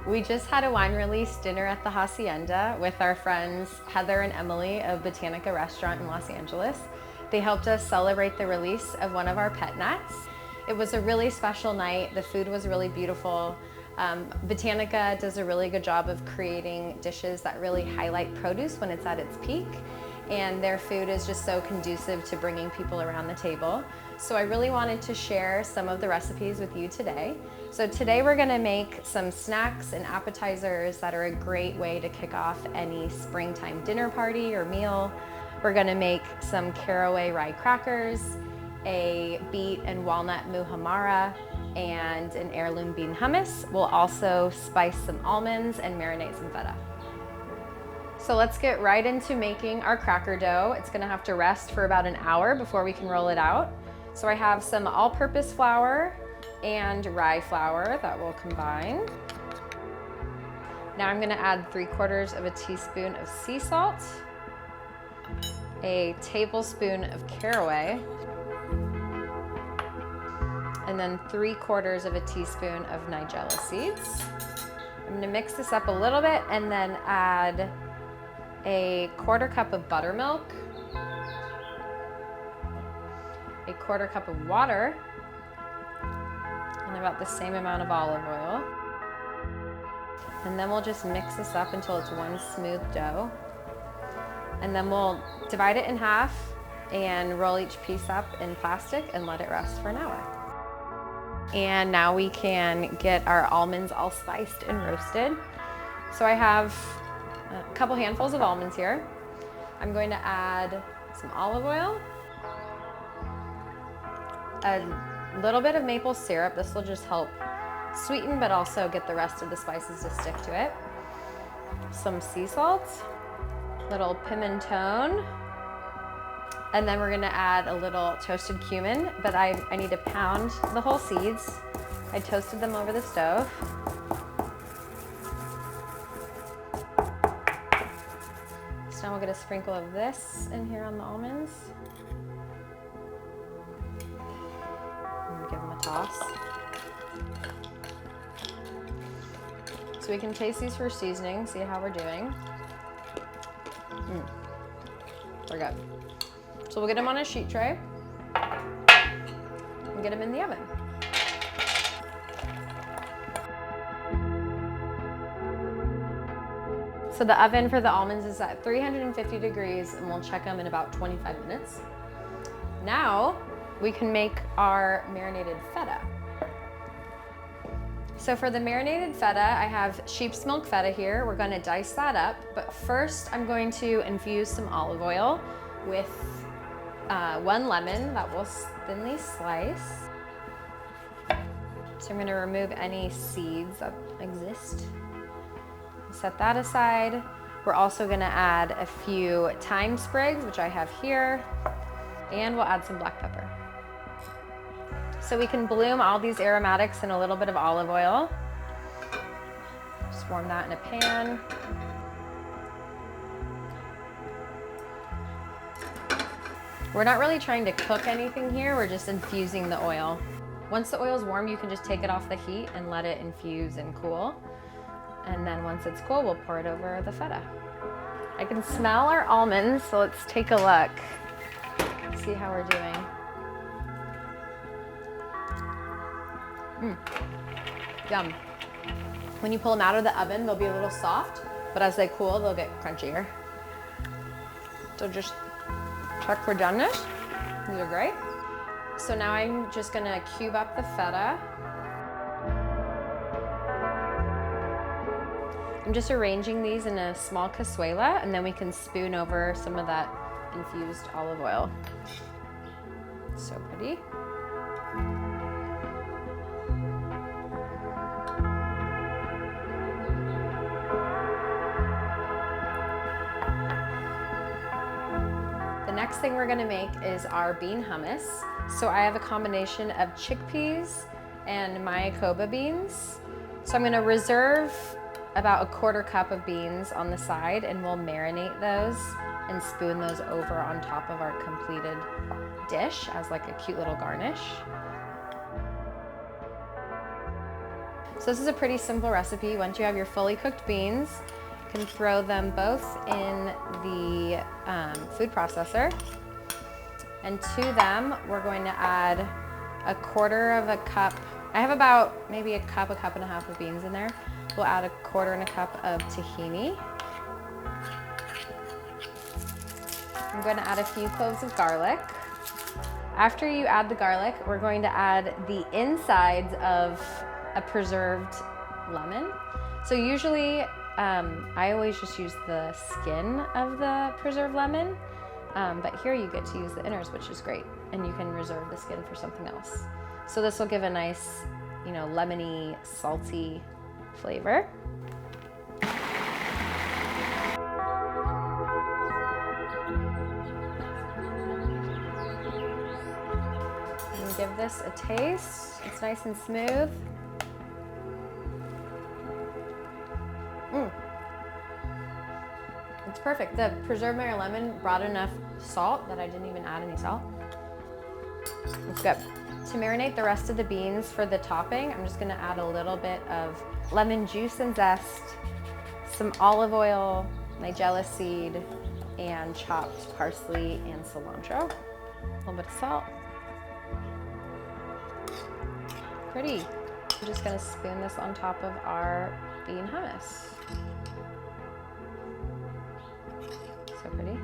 We just had a wine release dinner at the Hacienda with our friends Heather and Emily of Botanica Restaurant in Los Angeles. They helped us celebrate the release of one of our pet nats. It was a really special night. The food was really beautiful. Botanica does a really good job of creating dishes that really highlight produce when it's at its peak. And their food is just so conducive to bringing people around the table. So I really wanted to share some of the recipes with you today. So today we're gonna make some snacks and appetizers that are a great way to kick off any springtime dinner party or meal. We're gonna make some caraway rye crackers, a beet and walnut muhammara, and an heirloom bean hummus. We'll also spice some almonds and marinate some feta. So let's get right into making our cracker dough. It's gonna have to rest for about an hour before we can roll it out. So I have some all-purpose flour and rye flour that we'll combine. Now I'm gonna add 3/4 of a teaspoon of sea salt, a tablespoon of caraway, and then 3/4 of a teaspoon of nigella seeds. I'm gonna mix this up a little bit and then add a 1/4 cup of buttermilk, a 1/4 cup of water, and about the same amount of olive oil. And then we'll just mix this up until it's one smooth dough. And then we'll divide it in half and roll each piece up in plastic and let it rest for an hour. And now we can get our almonds all spiced and roasted. So I have a couple handfuls of almonds here. I'm going to add some olive oil, a little bit of maple syrup. This will just help sweeten but also get the rest of the spices to stick to it. Some sea salt, little pimentone, and then we're gonna add a little toasted cumin, but I need to pound the whole seeds. I toasted them over the stove. So now we'll get a sprinkle of this in here on the almonds. And give them a toss. So we can taste these for seasoning, see how we're doing. We're good. So we'll get them on a sheet tray and get them in the oven. So the oven for the almonds is at 350 degrees and we'll check them in about 25 minutes. Now we can make our marinated feta. So for the marinated feta, I have sheep's milk feta here. We're gonna dice that up, but first I'm going to infuse some olive oil with 1 lemon that we'll thinly slice. So I'm gonna remove any seeds that exist. Set that aside. We're also gonna add a few thyme sprigs, which I have here, and we'll add some black pepper. So we can bloom all these aromatics in a little bit of olive oil. Just warm that in a pan. We're not really trying to cook anything here, we're just infusing the oil. Once the oil's warm, you can just take it off the heat and let it infuse and cool. And then once it's cool, we'll pour it over the feta. I can smell our almonds, so let's take a look. See how we're doing. Yum. When you pull them out of the oven, they'll be a little soft, but as they cool, they'll get crunchier. So just check for doneness. These are great. So now I'm just gonna cube up the feta. I'm just arranging these in a small cazuela, and then we can spoon over some of that infused olive oil. So pretty. The next thing we're gonna make is our bean hummus. So I have a combination of chickpeas and mayakoba beans. So I'm gonna reserve about 1/4 cup of beans on the side, and we'll marinate those and spoon those over on top of our completed dish as like a cute little garnish. So this is a pretty simple recipe. Once you have your fully cooked beans, you can throw them both in the food processor. And to them, we're going to add a quarter of a cup. I have about maybe a cup and a half of beans in there. We'll add a quarter and a cup of tahini. I'm going to add a few cloves of garlic. After you add the garlic, we're going to add the insides of a preserved lemon. So usually, I always just use the skin of the preserved lemon, but here you get to use the innards, which is great, and you can reserve the skin for something else. So this will give a nice, lemony, salty flavor. And give this a taste. It's nice and smooth. It's perfect. The preserved Meyer lemon brought enough salt that I didn't even add any salt. It's good. To marinate the rest of the beans for the topping, I'm just gonna add a little bit of lemon juice and zest, some olive oil, nigella seed, and chopped parsley and cilantro. A little bit of salt. Pretty. I'm just gonna spoon this on top of our bean hummus. So pretty.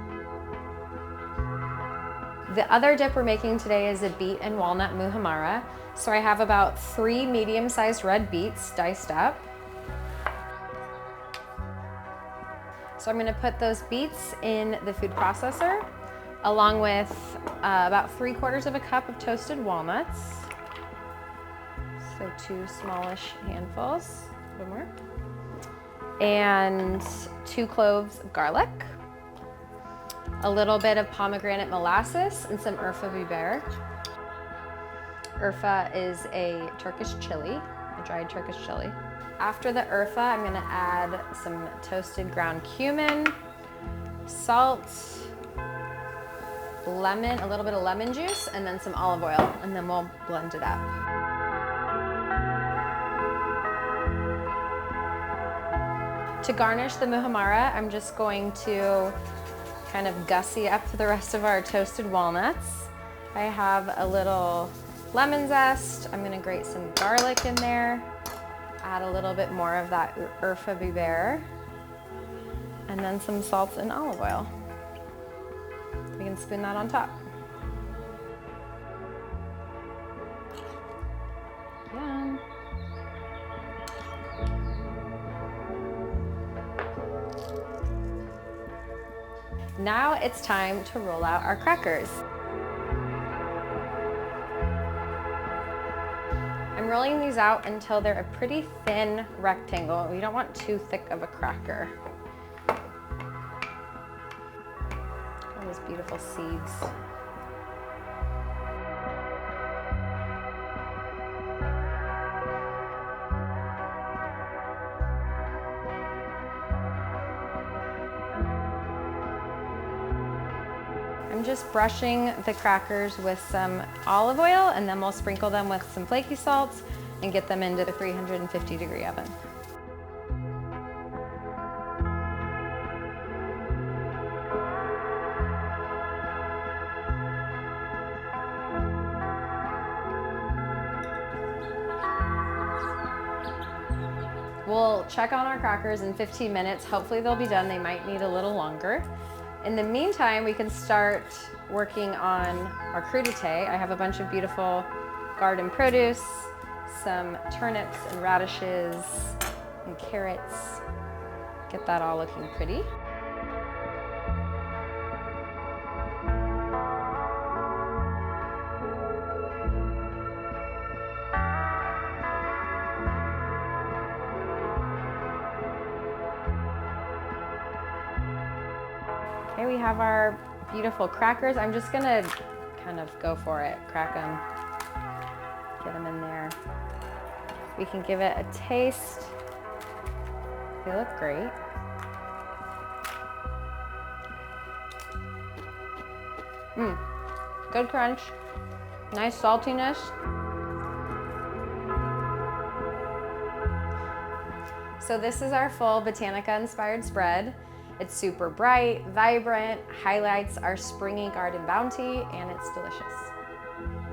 The other dip we're making today is a beet and walnut muhammara. So I have about 3 medium-sized red beets diced up. So I'm gonna put those beets in the food processor, along with about 3/4 of a cup of toasted walnuts. So 2 smallish handfuls, a little more. And 2 cloves of garlic, a little bit of pomegranate molasses, and some urfa biber. Urfa is a Turkish chili, a dried Turkish chili. After the urfa, I'm gonna add some toasted ground cumin, salt, lemon, a little bit of lemon juice, and then some olive oil, and then we'll blend it up. To garnish the muhammara, I'm just going to kind of gussy up the rest of our toasted walnuts. I have a little lemon zest. I'm gonna grate some garlic in there, add a little bit more of that urfa biber, and then some salt and olive oil. We can spoon that on top. Yum. Now it's time to roll out our crackers. I'm rolling these out until they're a pretty thin rectangle. We don't want too thick of a cracker. All those beautiful seeds. I'm just brushing the crackers with some olive oil, and then we'll sprinkle them with some flaky salts and get them into the 350-degree oven. We'll check on our crackers in 15 minutes. Hopefully they'll be done. They might need a little longer. In the meantime, we can start working on our crudité. I have a bunch of beautiful garden produce, some turnips and radishes and carrots. Get that all looking pretty. Okay, we have our beautiful crackers. I'm just gonna kind of go for it, crack them, get them in there. We can give it a taste. They look great. Good crunch, nice saltiness. So this is our full Botanica inspired spread. It's super bright, vibrant, highlights our springy garden bounty, and it's delicious.